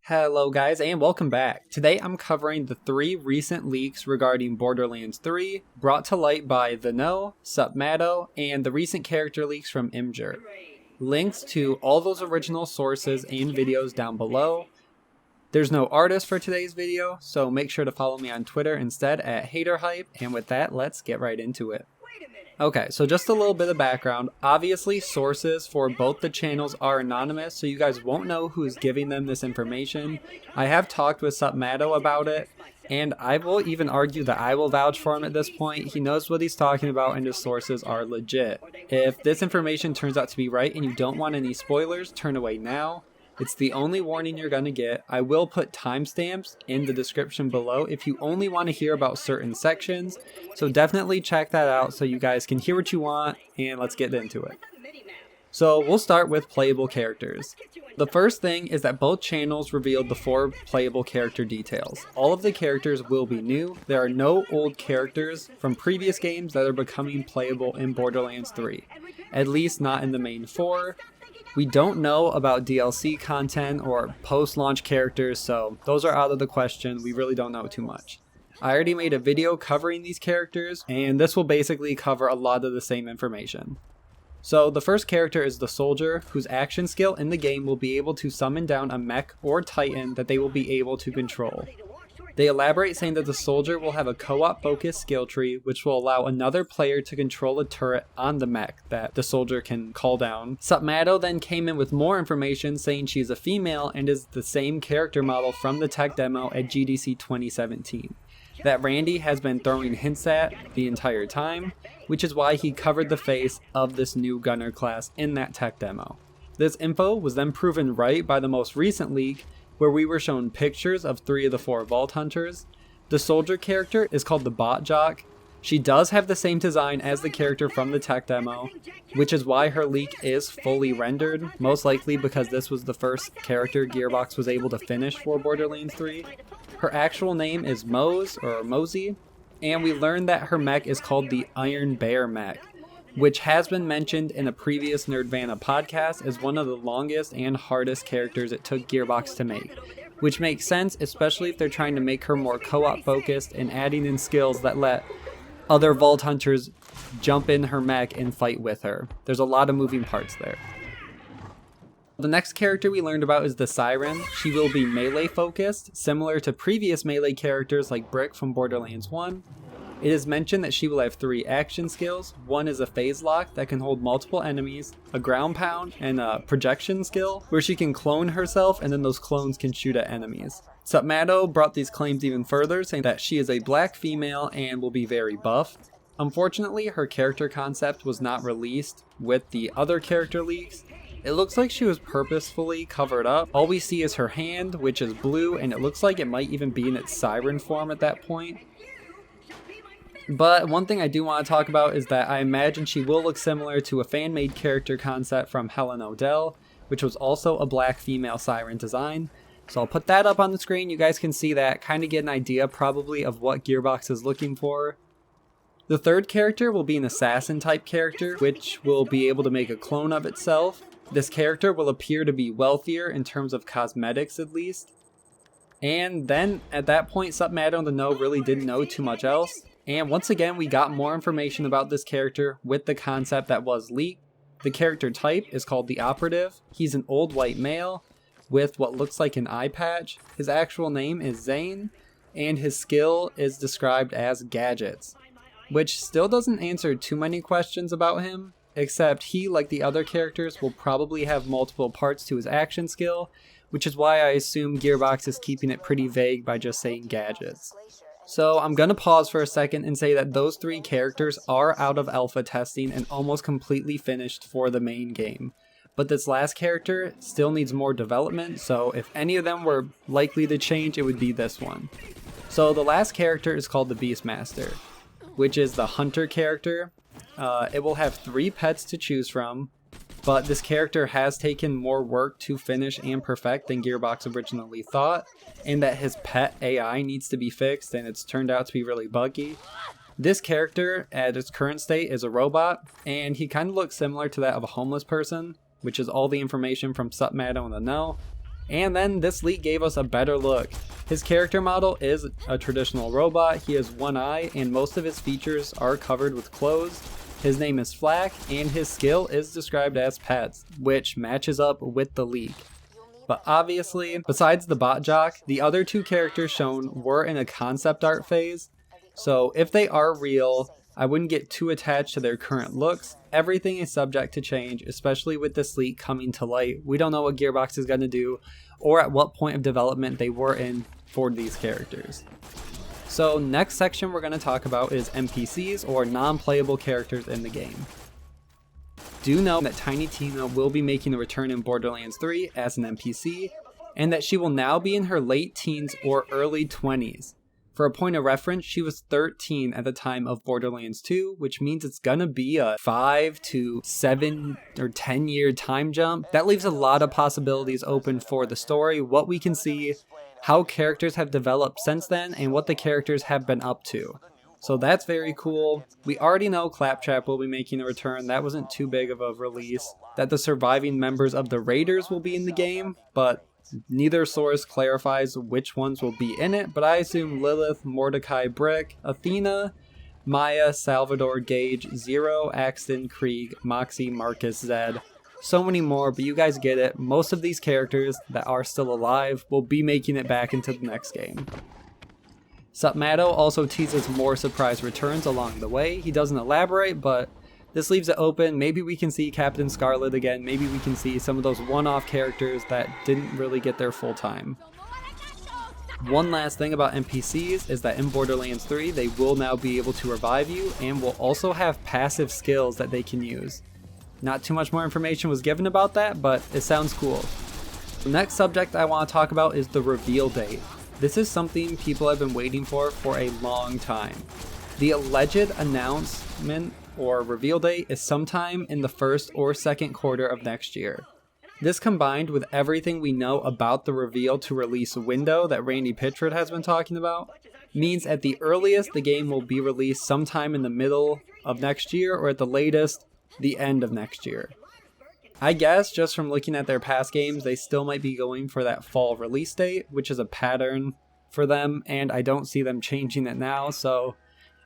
Hello guys and welcome back. Today I'm covering the 3 recent leaks regarding Borderlands 3 brought to light by The Know, Supmato, and the recent character leaks from Imgur. Links to all those original sources and videos down below. There's no artist for today's video, so make sure to follow me on Twitter instead at Hayder Hype, and with that, let's get right into it. Okay, so just a little bit of background. Obviously, sources for both the channels are anonymous, so you guys won't know who's giving them this information. I have talked with Supmato about it, and I will even argue that I will vouch for him at this point. He knows what he's talking about, and his sources are legit. If this information turns out to be right and you don't want any spoilers, turn away now. It's the only warning you're going to get. I will put timestamps in the description below if you only want to hear about certain sections. So definitely check that out so you guys can hear what you want, and let's get into it. So we'll start with playable characters. The first thing is that both channels revealed the 4 playable character details. All of the characters will be new. There are no old characters from previous games that are becoming playable in Borderlands 3. At least not in the main 4. We don't know about DLC content or post-launch characters, so those are out of the question. We really don't know too much. I already made a video covering these characters, and this will basically cover a lot of the same information. So the first character is the soldier, whose action skill in the game will be able to summon down a mech or titan that they will be able to control. They elaborate saying that the soldier will have a co-op focused skill tree, which will allow another player to control a turret on the mech that the soldier can call down. Supmato then came in with more information saying she's a female and is the same character model from the tech demo at GDC 2017. That Randy has been throwing hints at the entire time, which is why he covered the face of this new gunner class in that tech demo. This info was then proven right by the most recent leak, where we were shown pictures of 3 of the 4 Vault Hunters. The soldier character is called the Bot Jock. She does have the same design as the character from the tech demo, which is why her leak is fully rendered, most likely because this was the first character Gearbox was able to finish for Borderlands 3. Her actual name is Mosey, and we learned that her mech is called the Iron Bear mech, which has been mentioned in a previous Nerdvana podcast as one of the longest and hardest characters it took Gearbox to make, which makes sense, especially if they're trying to make her more co-op focused and adding in skills that let other Vault Hunters jump in her mech and fight with her. There's a lot of moving parts there. The next character we learned about is the Siren. She will be melee focused, similar to previous melee characters like Brick from Borderlands 1. It is mentioned that she will have 3 action skills. One is a phase lock that can hold multiple enemies, a ground pound, and a projection skill where she can clone herself and then those clones can shoot at enemies. Supmato brought these claims even further, saying that she is a black female and will be very buff. Unfortunately, her character concept was not released with the other character leaks. It looks like she was purposefully covered up. All we see is her hand, which is blue, and it looks like it might even be in its siren form at that point. But one thing I do want to talk about is that I imagine she will look similar to a fan-made character concept from Helen Odell, which was also a black female siren design. So I'll put that up on the screen. You guys can see that, kind of get an idea probably of what Gearbox is looking for. The third character will be an assassin type character, which will be able to make a clone of itself. This character will appear to be wealthier in terms of cosmetics at least. And then at that point, Supmato and The Know really didn't know too much else. And once again, we got more information about this character with the concept that was leaked. The character type is called the Operative. He's an old white male with what looks like an eye patch. His actual name is Zane, and his skill is described as Gadgets, which still doesn't answer too many questions about him, except he, like the other characters, will probably have multiple parts to his action skill, which is why I assume Gearbox is keeping it pretty vague by just saying Gadgets. So I'm going to pause for a second and say that those 3 characters are out of alpha testing and almost completely finished for the main game. But this last character still needs more development, so if any of them were likely to change, it would be this one. So the last character is called the Beastmaster, which is the hunter character. It will have 3 pets to choose from, but this character has taken more work to finish and perfect than Gearbox originally thought, and that his pet AI needs to be fixed, and it's turned out to be really buggy. This character, at its current state, is a robot, and he kind of looks similar to that of a homeless person, which is all the information from Supmato and The Know. And then this leak gave us a better look. His character model is a traditional robot, he has one eye, and most of his features are covered with clothes. His name is Flack, and his skill is described as Pets, which matches up with the leak. But obviously, besides the bot jock, the other two characters shown were in a concept art phase, so if they are real, I wouldn't get too attached to their current looks. Everything is subject to change, especially with this leak coming to light. We don't know what Gearbox is going to do, or at what point of development they were in for these characters. So next section we're going to talk about is NPCs, or non-playable characters in the game. Do know that Tiny Tina will be making a return in Borderlands 3 as an NPC, and that she will now be in her late teens or early 20s. For a point of reference, she was 13 at the time of Borderlands 2, which means it's gonna be a 5 to 7 or 10 year time jump. That leaves a lot of possibilities open for the story, what we can see, how characters have developed since then, and what the characters have been up to. So that's very cool. We already know Claptrap will be making a return. That wasn't too big of a release. That the surviving members of the Raiders will be in the game, but neither source clarifies which ones will be in it, but I assume Lilith, Mordecai, Brick, Athena, Maya, Salvador, Gage, Zero, Axton, Krieg, Moxie, Marcus, Zed. So many more, but you guys get it. Most of these characters that are still alive will be making it back into the next game. Supmato also teases more surprise returns along the way. He doesn't elaborate, but this leaves it open. Maybe we can see Captain Scarlet again. Maybe we can see some of those one-off characters that didn't really get their full time. One last thing about NPCs is that in Borderlands 3, they will now be able to revive you and will also have passive skills that they can use. Not too much more information was given about that, but it sounds cool. The next subject I want to talk about is the reveal date. This is something people have been waiting for a long time. The alleged announcement or reveal date is sometime in the first or second quarter of next year. This combined with everything we know about the reveal to release window that Randy Pitchford has been talking about, means at the earliest the game will be released sometime in the middle of next year, or at the latest, the end of next year. I guess just from looking at their past games, they still might be going for that fall release date, which is a pattern for them, and I don't see them changing it now, so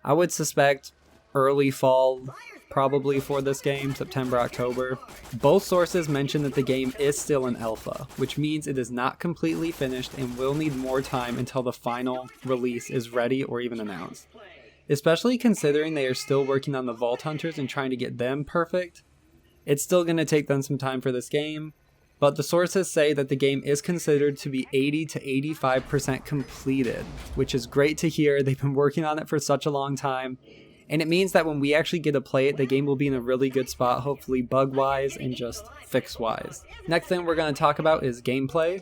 I would suspect early fall probably for this game, September, October. Both sources mention that the game is still in alpha, which means it is not completely finished and will need more time until the final release is ready or even announced. Especially considering they are still working on the Vault Hunters and trying to get them perfect. It's still going to take them some time for this game, but the sources say that the game is considered to be 80 to 85% completed, which is great to hear. They've been working on it for such a long time, and it means that when we actually get to play it, the game will be in a really good spot, hopefully bug-wise and just fix-wise. Next thing we're going to talk about is gameplay.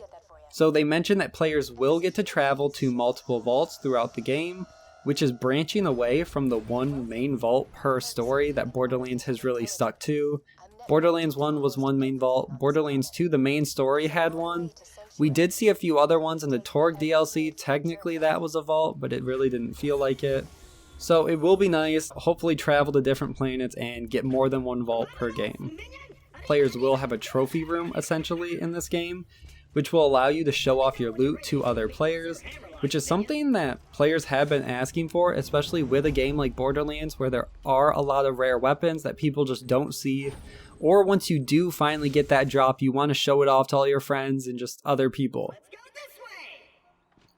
So they mentioned that players will get to travel to multiple vaults throughout the game, which is branching away from the one main vault per story that Borderlands has really stuck to. Borderlands 1 was one main vault. Borderlands 2, the main story, had one. We did see a few other ones in the Torg DLC. Technically that was a vault, but it really didn't feel like it. So it will be nice, hopefully travel to different planets and get more than one vault per game. Players will have a trophy room essentially in this game, which will allow you to show off your loot to other players, which is something that players have been asking for, especially with a game like Borderlands where there are a lot of rare weapons that people just don't see, or once you do finally get that drop, you want to show it off to all your friends and just other people.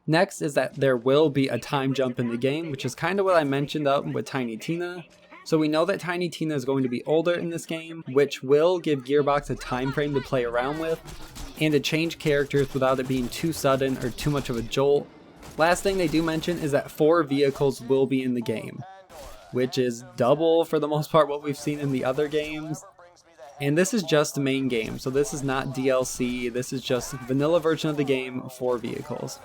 Next is that there will be a time jump in the game, which is kind of what I mentioned up with Tiny Tina. So we know that Tiny Tina is going to be older in this game, which will give Gearbox a time frame to play around with, and to change characters without it being too sudden or too much of a jolt. Last thing they do mention is that 4 vehicles will be in the game, which is double for the most part what we've seen in the other games. And this is just the main game, so this is not DLC, this is just the vanilla version of the game, 4 vehicles.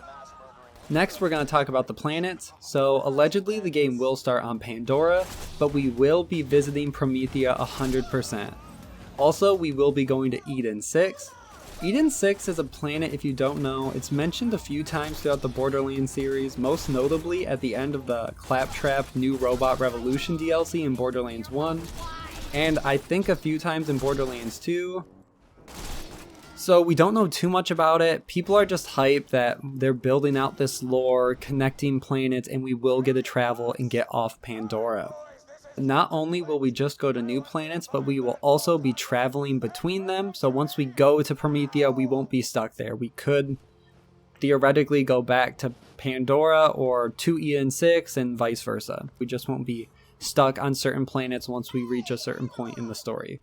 Next we're going to talk about the planets. So allegedly the game will start on Pandora, but we will be visiting Promethea 100%. Also we will be going to Eden 6. Eden 6 is a planet, if you don't know. It's mentioned a few times throughout the Borderlands series, most notably at the end of the Claptrap New Robot Revolution DLC in Borderlands 1, and I think a few times in Borderlands 2. So we don't know too much about it. People are just hyped that they're building out this lore, connecting planets, and we will get to travel and get off Pandora. Not only will we just go to new planets, but we will also be traveling between them. So once we go to Promethea, we won't be stuck there. We could theoretically go back to Pandora or to EN6 and vice versa. We just won't be stuck on certain planets once we reach a certain point in the story.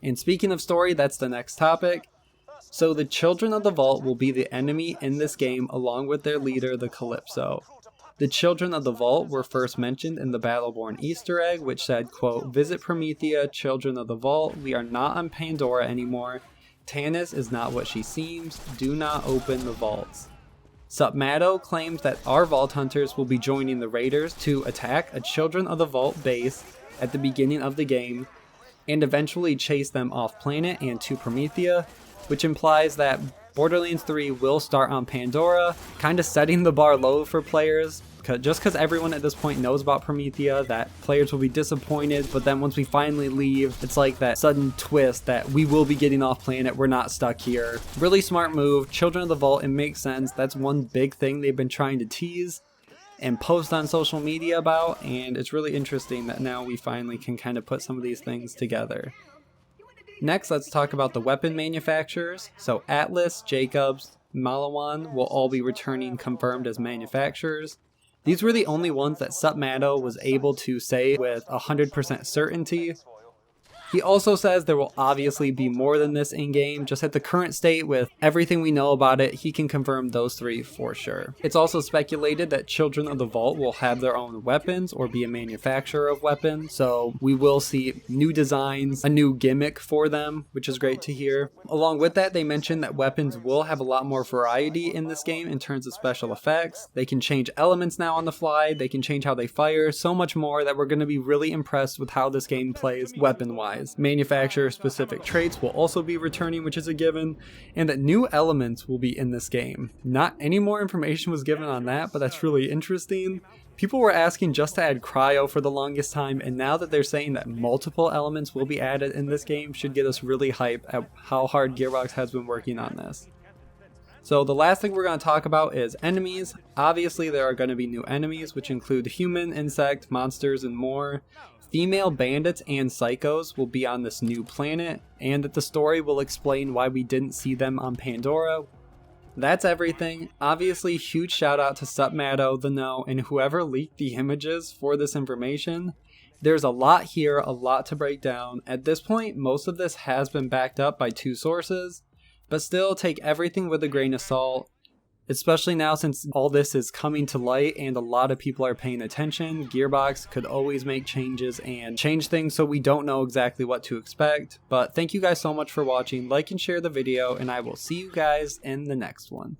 And speaking of story, that's the next topic. So the Children of the Vault will be the enemy in this game along with their leader, the Calypso. The Children of the Vault were first mentioned in the Battleborn Easter egg, which said, quote, "Visit Promethea, Children of the Vault. We are not on Pandora anymore. Tanis is not what she seems. Do not open the vaults." Submato claims that our Vault Hunters will be joining the Raiders to attack a Children of the Vault base at the beginning of the game and eventually chase them off planet and to Promethea, which implies that Borderlands 3 will start on Pandora, kind of setting the bar low for players, just because everyone at this point knows about Promethea, that players will be disappointed, but then once we finally leave, it's like that sudden twist that we will be getting off planet, we're not stuck here. Really smart move. Children of the Vault, it makes sense. That's one big thing they've been trying to tease and post on social media about, and it's really interesting that now we finally can kind of put some of these things together. Next, let's talk about the weapon manufacturers. So Atlas, Jacobs, Malawan will all be returning confirmed as manufacturers. These were the only ones that Submato was able to say with 100% certainty. He also says there will obviously be more than this in-game. Just at the current state with everything we know about it, he can confirm those three for sure. It's also speculated that Children of the Vault will have their own weapons or be a manufacturer of weapons. So we will see new designs, a new gimmick for them, which is great to hear. Along with that, they mentioned that weapons will have a lot more variety in this game in terms of special effects. They can change elements now on the fly. They can change how they fire. So much more that we're going to be really impressed with how this game plays weapon-wise. Manufacturer specific traits will also be returning, which is a given, and that new elements will be in this game. Not any more information was given on that, but that's really interesting. People were asking just to add cryo for the longest time, and now that they're saying that multiple elements will be added in this game should get us really hyped at how hard Gearbox has been working on this. So the last thing we're going to talk about is enemies. Obviously there are going to be new enemies, which include human, insect, monsters, and more. Female bandits and psychos will be on this new planet, and that the story will explain why we didn't see them on Pandora. That's everything. Obviously, huge shout out to Submato, The Know, and whoever leaked the images for this information. There's a lot here, a lot to break down. At this point, most of this has been backed up by two sources, but still take everything with a grain of salt. Especially now since all this is coming to light and a lot of people are paying attention, Gearbox could always make changes and change things so we don't know exactly what to expect. But thank you guys so much for watching, like and share the video, and I will see you guys in the next one.